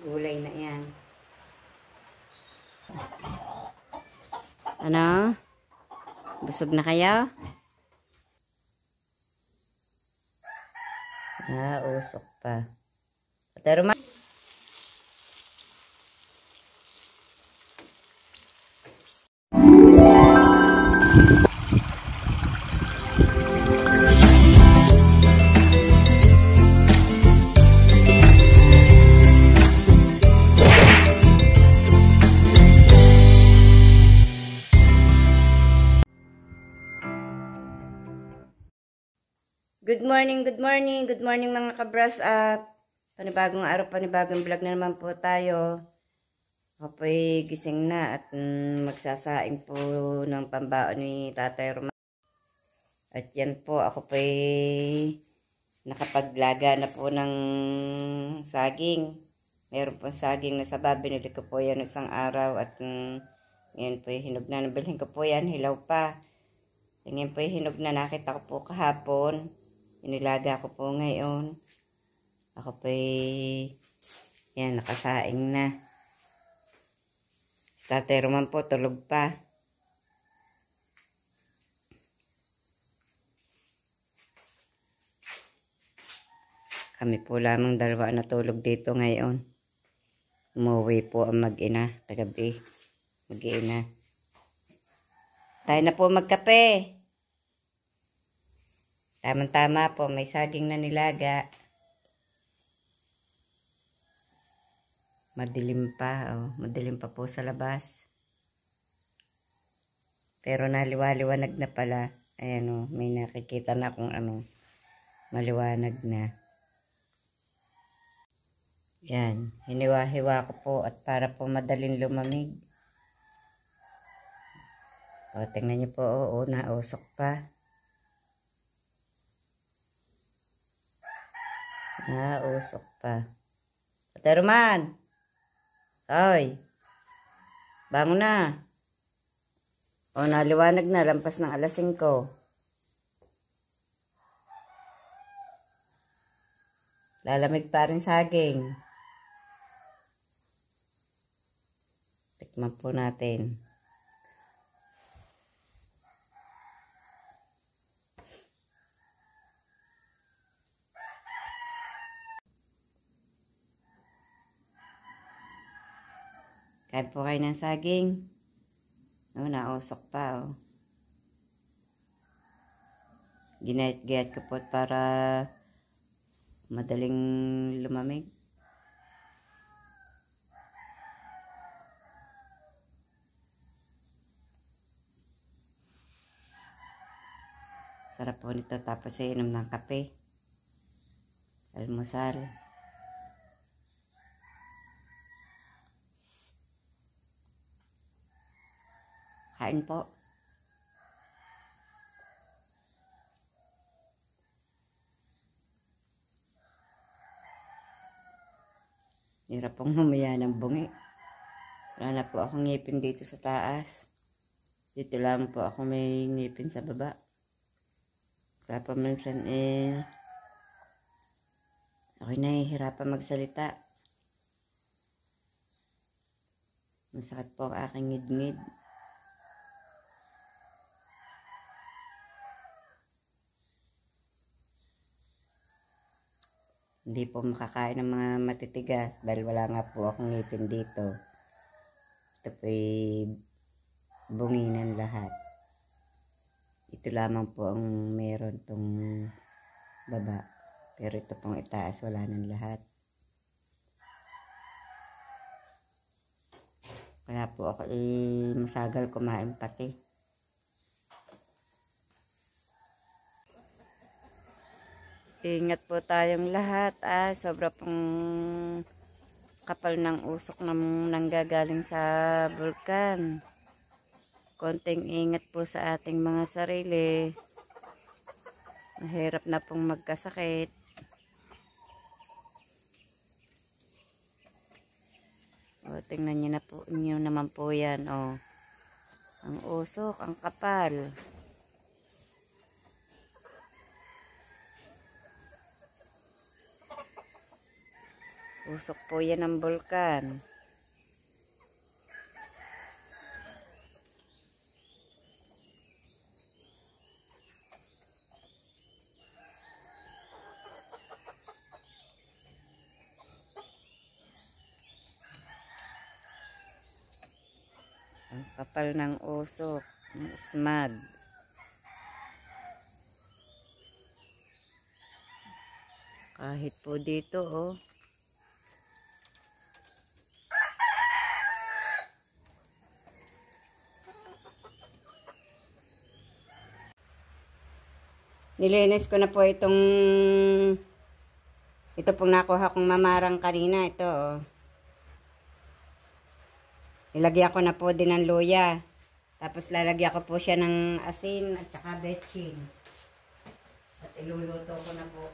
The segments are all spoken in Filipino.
Gulay na yan. Ano? Busog na kayo? Usok pa. Pero good morning mga ka-brush up. Panibagong araw, panibagong vlog na naman po tayo. Ako po'y gising na at magsasaing po ng pambaon ni Tatay Roman. At yan po, ako po'y nakapaglaga na po ng saging. Meron po saging na saba, binili ko po yan isang araw at ngayon po'y hinog na. Nabilhin ko po yan, hilaw pa. Ngayon po'y hinog na, nakita ko po kahapon. Inilaga ko po ngayon. Ako po'y yan, nakasaing na. Tatay Roman po, tulog pa. Kami po lamang dalawa natulog dito ngayon. Umuwi po ang mag-ina, tagabi. Mag-ina. Tayo na po magkape. Tama-tama po, may saging na nilaga. Madilim pa, oh. Madilim pa po sa labas. Pero naliwaliwanag na pala. Ayan, oh, may nakikita na kung ano. Maliwanag na. Yan, hiniwa-hiwa ko po at para po madaling lumamig. O, tingnan niyo po, oo, nausok pa. Nausok pa. Tatay Roman! Hoy! Bangon na! O, naliwanag na, lampas ng alas 5. Lalamig pa rin saging. Tikman po natin. Kain po kayo ng saging. Oh, nausok pa, oh. Ginayat-gayat ko po para madaling lumamig. Sarap po nito tapos inom ng kape. Almusal. Kain po. Hirap pong humaya ng bungi. Wala na po akong ngipin dito sa taas. Dito lang po ako may ngipin sa baba. Kaya pa minsan ako'y nahihirapan magsalita. Masakit po ang aking ngid-ngid. Hindi po makakain ng mga matitigas dahil wala nga po akong ngipin dito. Ito po'y bunginan lahat. Ito lamang po ang meron tong baba. Pero ito pong itaas wala ng lahat. Kaya po ako masagal kumain pati. Ingat po tayong lahat. Sobra pong kapal ng usok ng nanggagaling sa bulkan. Konting ingat po sa ating mga sarili. Mahirap na pong magkasakit. O, tingnan niyo na po, niyo naman po yan. O, ang usok, ang kapal. Usok po yan ng bulkan. Ang kapal ng usok. Smad. Kahit po dito, oh. Nilinis ko na po ito pong nakuha kong mamarang kanina. Ito, oh. Ilagyan ko na po din ng luya. Tapos lalagyan ko po siya ng asin at saka betchin. At iluluto ko na po.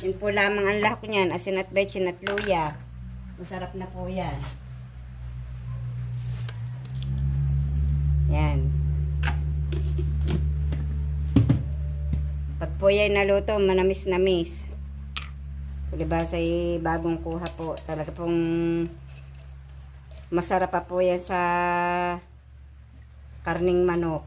Yun po lamang ang lahok niyan. Asin at betchin at luya. Masarap na po yan. Yan. Pag po yan naluto, manamis-namis. Palibasa ay bagong kuha po. Talaga pong masarap pa po yan sa karning manok.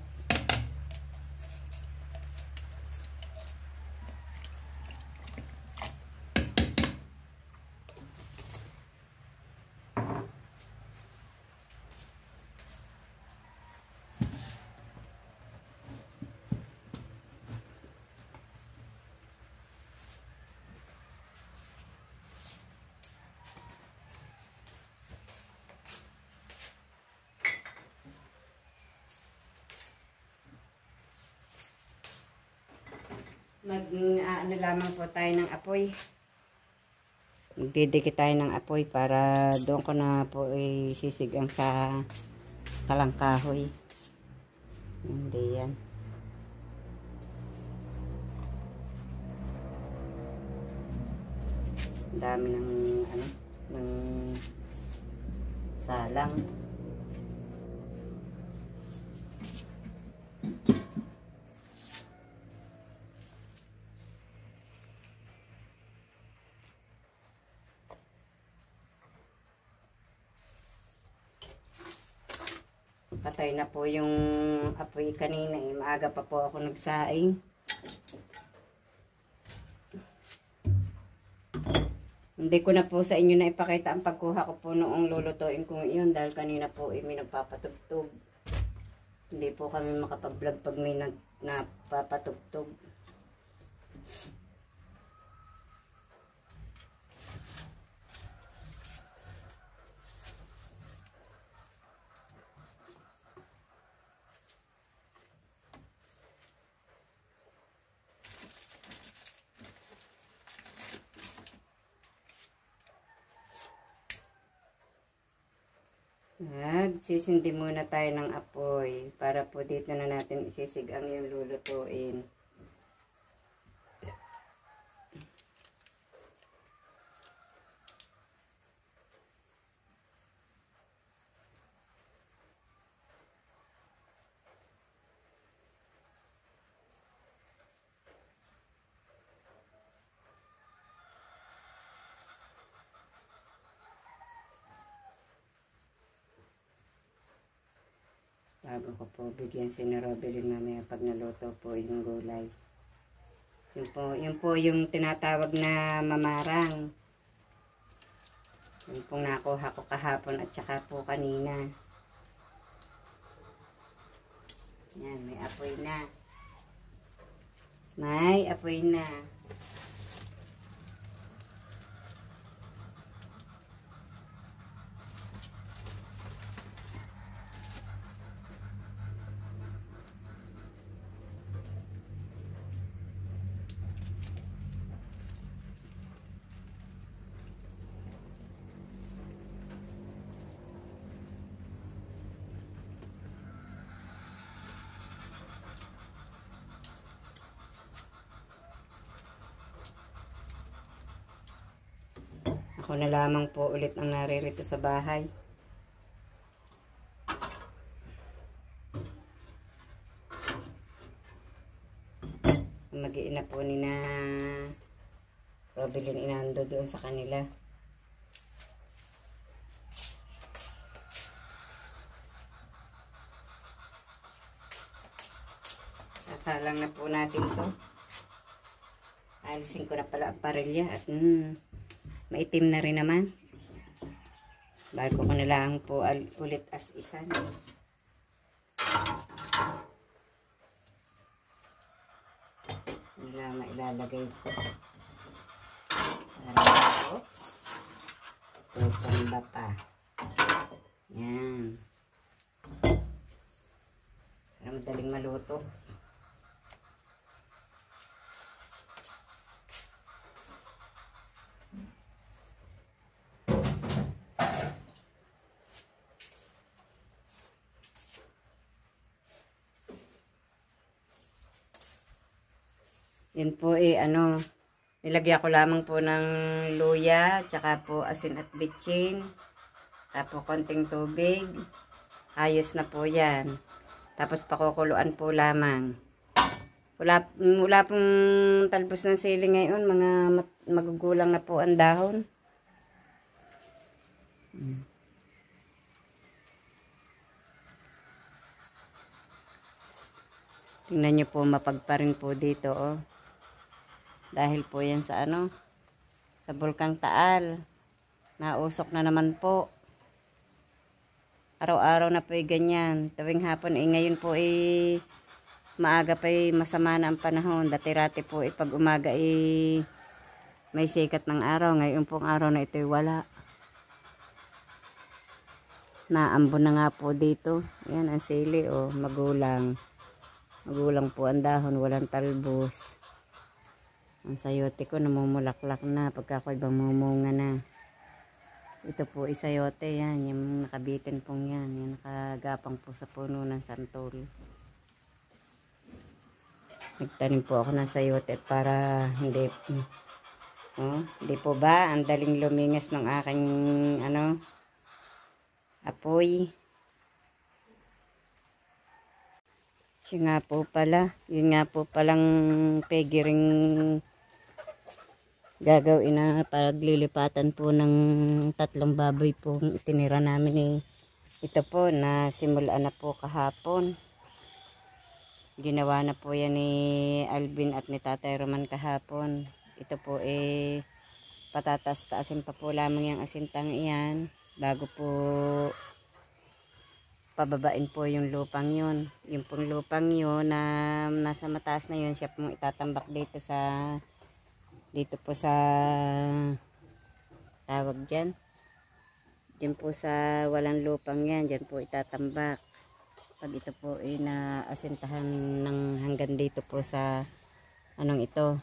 Ano lamang po tayo ng apoy. Magdidikit tayo ng apoy para doon ko na po isisigang sa kalangkahoy. Hindi yan. Ang dami ng ng salang. Patay na po yung apoy kanina eh. Maaga pa po ako nagsaing. Hindi ko na po sa inyo na ipakita ang pagkuha ko po noong lulutuin ko yun dahil kanina po may nagpapatugtog. Hindi po kami makapag-vlog pag may napapatugtog. Sisindi muna tayo ng apoy para po dito na natin isisigang yung lulutuin. Bago ko po bigyan si Robelin mamaya pag naluto po yung gulay. Yun po yung tinatawag na mamarang. Yun pong nakuha ko kahapon at saka po kanina. Yan, may apoy na. May apoy na. Ako na lamang po ulit ang naririto sa bahay. mag-iina po ni na Robilin inando doon sa kanila. Sasalang na po natin to. Alisin ko na pala ang parilya at maitim na rin naman. Bago ko na lang po ulit as isa. Wala mailalagay ko. Oops. Tutamba pa. Yan. Para madaling maluto. Yan po nilagyan ko lamang po ng luya, tsaka po asin at bitchin, tapos konting tubig. Ayos na po yan. Tapos pakukuluan po lamang. Wala pong talbos ng sili ngayon, mga magugulang na po ang dahon. Tingnan nyo po, mapagparin po dito, oh. Dahil po yan sa sa Bulkang Taal. Nausok na naman po. Araw-araw na po ganyan. Tuwing hapon, ngayon po maaga pa masama na ang panahon. Dati-rati po pag umaga may sikat ng araw. Ngayon pong araw na ito wala. Naambon na nga po dito. Yan ang sili, oh, magulang. Magulang po ang dahon, walang talbos. Ang sayote ko namumulaklak na pagka ako'y mamumunga na. Ito po isayote, yan, yung nakabitin pong yan, yung nakagapang po sa puno ng santol. Nagtanim po ako ng sayote para hindi po ba ang daling lumingas ng aking apoy. Yun nga po palang pegiring gagawin na paglilipatan po ng 3 baboy po itinira namin ito po na simulan na po kahapon. Ginawa na po yan ni Alvin at ni Tatay Roman kahapon. Ito po patatas-taasin pa po lamang yung asintang iyan bago po pababain po yung lupang yun. Yung pong lupang yun na nasa mataas na yun, siya pong itatambak dito po sa tawag dyan. Diyan po sa walang lupang yan, dyan po itatambak. Pag ito po naasintahan ng hanggang dito po sa ito.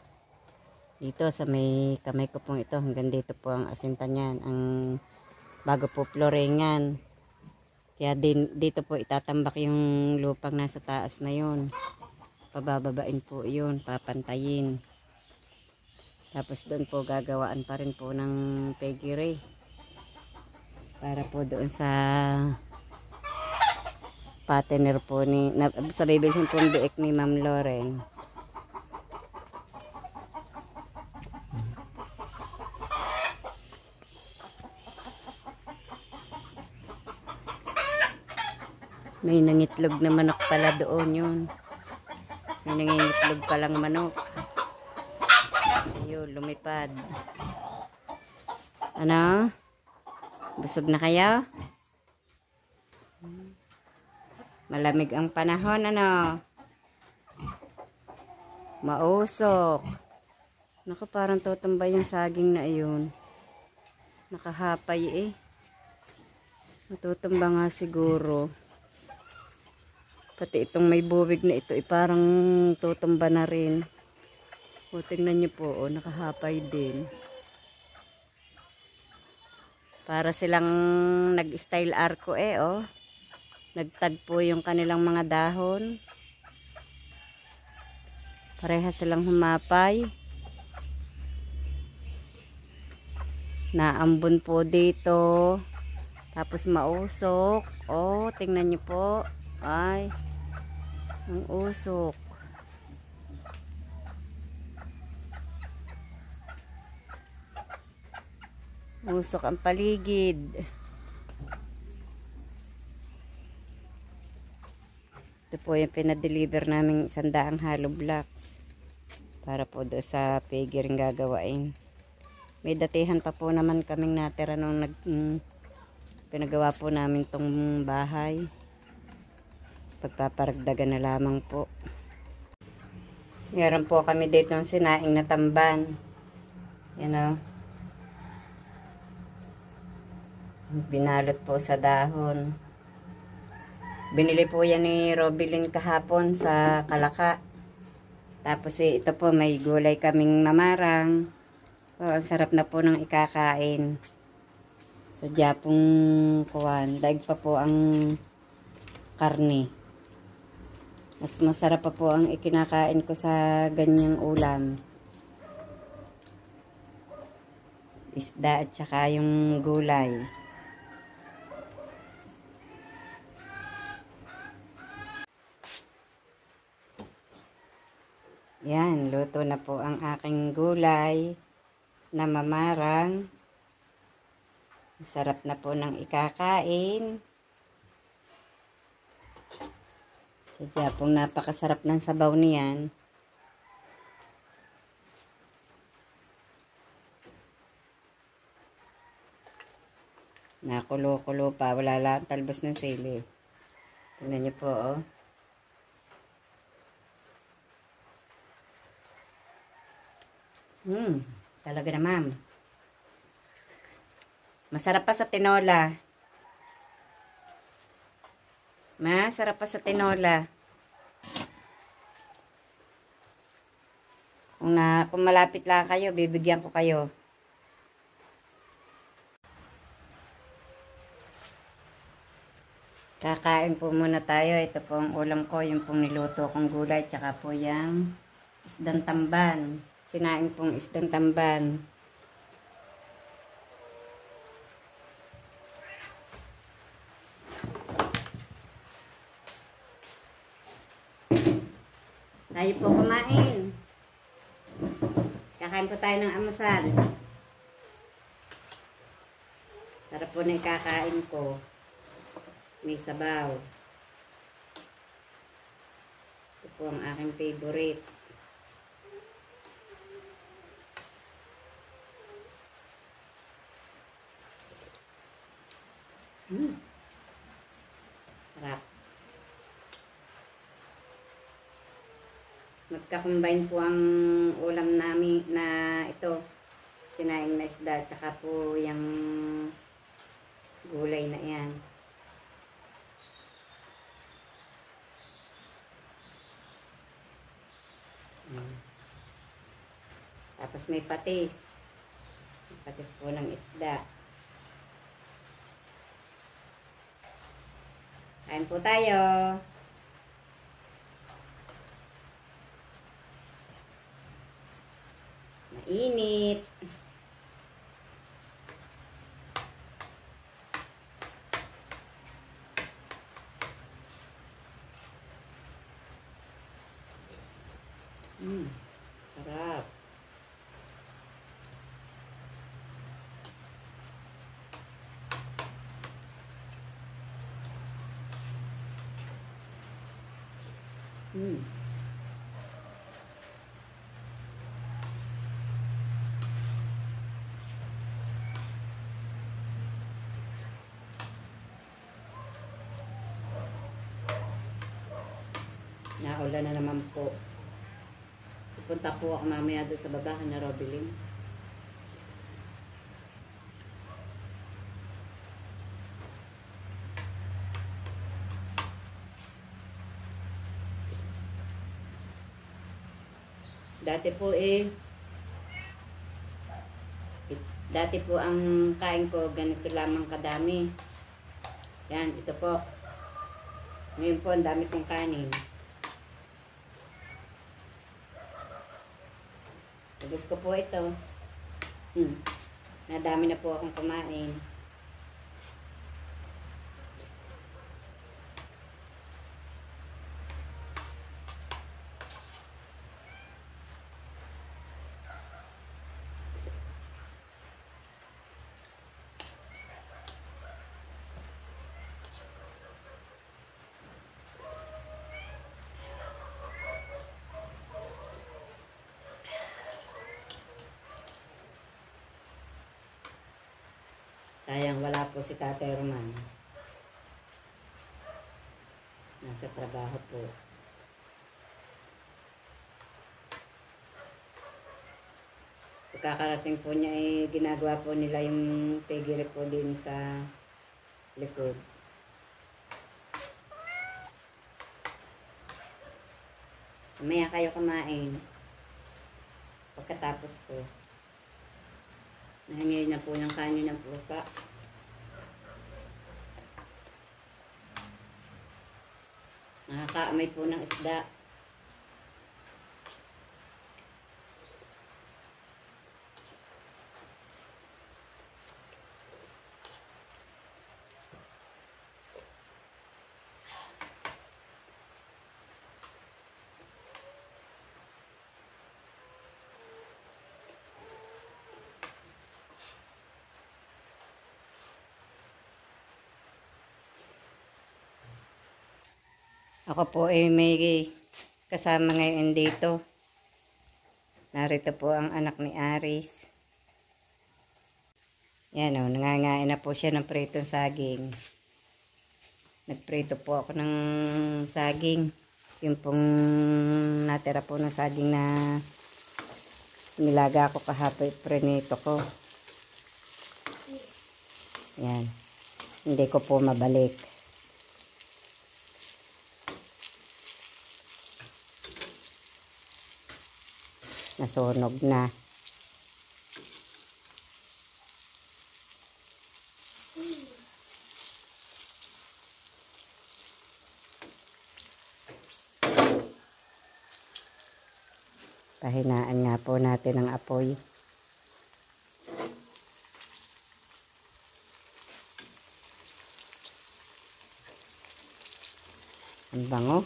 Dito sa may kamay ko pong ito, hanggang dito po ang asinta niyan. Ang bago po floringan. Kaya dito po itatambak yung lupang nasa taas na yun. Pabababain po yun, papantayin. Tapos doon po gagawaan pa rin po ng pegiri. Para po doon sa patiner po sa bibilhin po ng biik ni Ma'am Loren. May nangitlog na manok pala doon yun. May nangitlog palang manok. Ayun, lumipad. Busog na kayo? Malamig ang panahon, Mausok. Naku, parang tutumbay yung saging na iyon. Nakahapay Matutumba nga siguro. Pati itong may buwig na ito parang tutumba na rin. O, tingnan nyo po, nakahapay din. Para silang nag-style arco Nagtagpo yung kanilang mga dahon. Pareha silang humapay. Naambon po dito. Tapos mausok. Tingnan nyo po. Ay, ang usok. Usok ang paligid. Ito po yung pinadeliver namin 100 hollow blocks. Para po doon sa pigiring gagawain. May datihan pa po naman kaming natira nung pinagawa po namin tong bahay. Pagpaparagdagan na lamang po. Meron po kami dito ng sinaing na tamban. Yan o. Binalot po sa dahon. Binili po yan ni Robilyn kahapon sa Kalaka. Tapos ito po may gulay kaming mamarang. So, ang sarap na po ng ikakain. Sadya pong kuwan. Daig pa po ang karne. Mas masarap pa po ang ikinakain ko sa ganyang ulam. Isda at saka yung gulay. Yan, luto na po ang aking gulay na mamarang. Sarap na po ng ikakain. Sadya pong napakasarap ng sabaw niyan. Nakulo-kulo pa. Wala lang talbos ng sili. Tingnan niyo po, oh. Talaga na, ma'am. Masarap pa sa tinola. Masarap pa sa tinola. Kung malapit lang kayo, bibigyan ko kayo. Kakain po muna tayo. Ito po ang ulam ko, yung pong niluto kong gulay, tsaka po yung isdang tamban. Sinaing pong isdang tamban. Tayo po kumain. Kakain po tayo ng amasal. Sarap po na ikakain ko. May sabaw. Ito po ang aking favorite. Sarap. Magka-combine po ang ulam namin na ito. Sinaing na isda. Tsaka po yung gulay na yan. Tapos may patis. May patis po ng isda. Kain po tayo. Mainit. Sarap. Naulan na naman po. Pupunta po ako mamaya doon sa baba na Robilyn. Dati po ang kain ko ganito lamang kadami. Yan, ito po. Ngayon po ang dami kong kanin. Tapos ko po ito. Nadami na po akong kumain. Sayang wala po si Tatay Roman. Nasa trabaho po. Pagkakarating po niya ginagawa po nila yung tigiri po din sa likod. Mamaya kayo kumain. Pagkatapos po. Nahingi na po ng kanin ng pusa. Nakakaamay po ng isda. Ako po may kasama ngayon dito. Narito po ang anak ni Aris. Yan o, nangangain na po siya ng pritong saging. Nagprito po ako ng saging. Yung pong natira po ng saging na nilaga ko kahapon, prinito ko. Yan. Hindi ko po mabalik. Nasunog na. Pahinaan nga po natin ang apoy. Ang bango.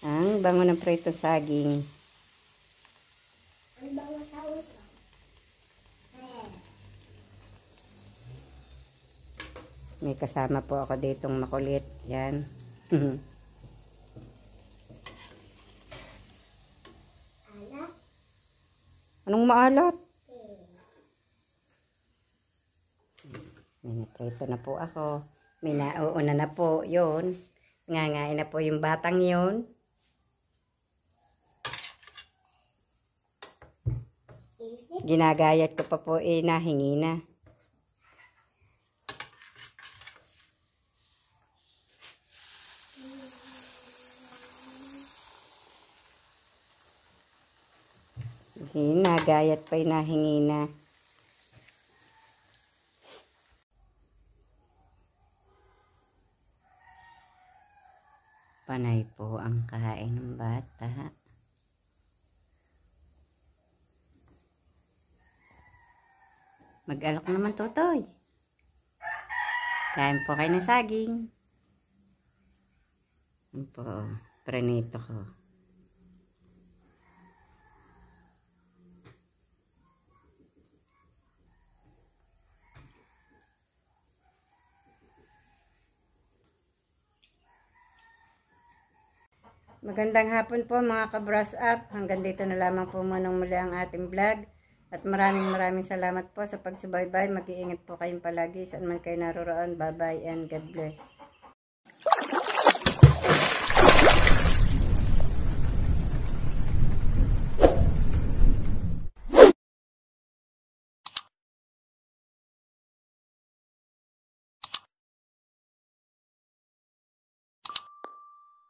Ang bango ng pritong saging. May kasama po ako ditong makulit. Yan. Anong maalat? May naprito na po ako. May nauuna na po yun. Ngangain na po yung batang yun. Ginagayat ko pa po nahingi na. Nagayat pa nahingi na. Panay po ang kain ng bata. Mag-alok naman, Totoy. Kain po kayo ng saging. Yan po, prenito ko. Magandang hapon po mga ka-brush up. Hanggang dito na lamang po muna muli ang ating vlog. At maraming salamat po sa pagsubaybay. Mag-iingat po kayong palagi saan man kayo naroroon. Bye bye and God bless.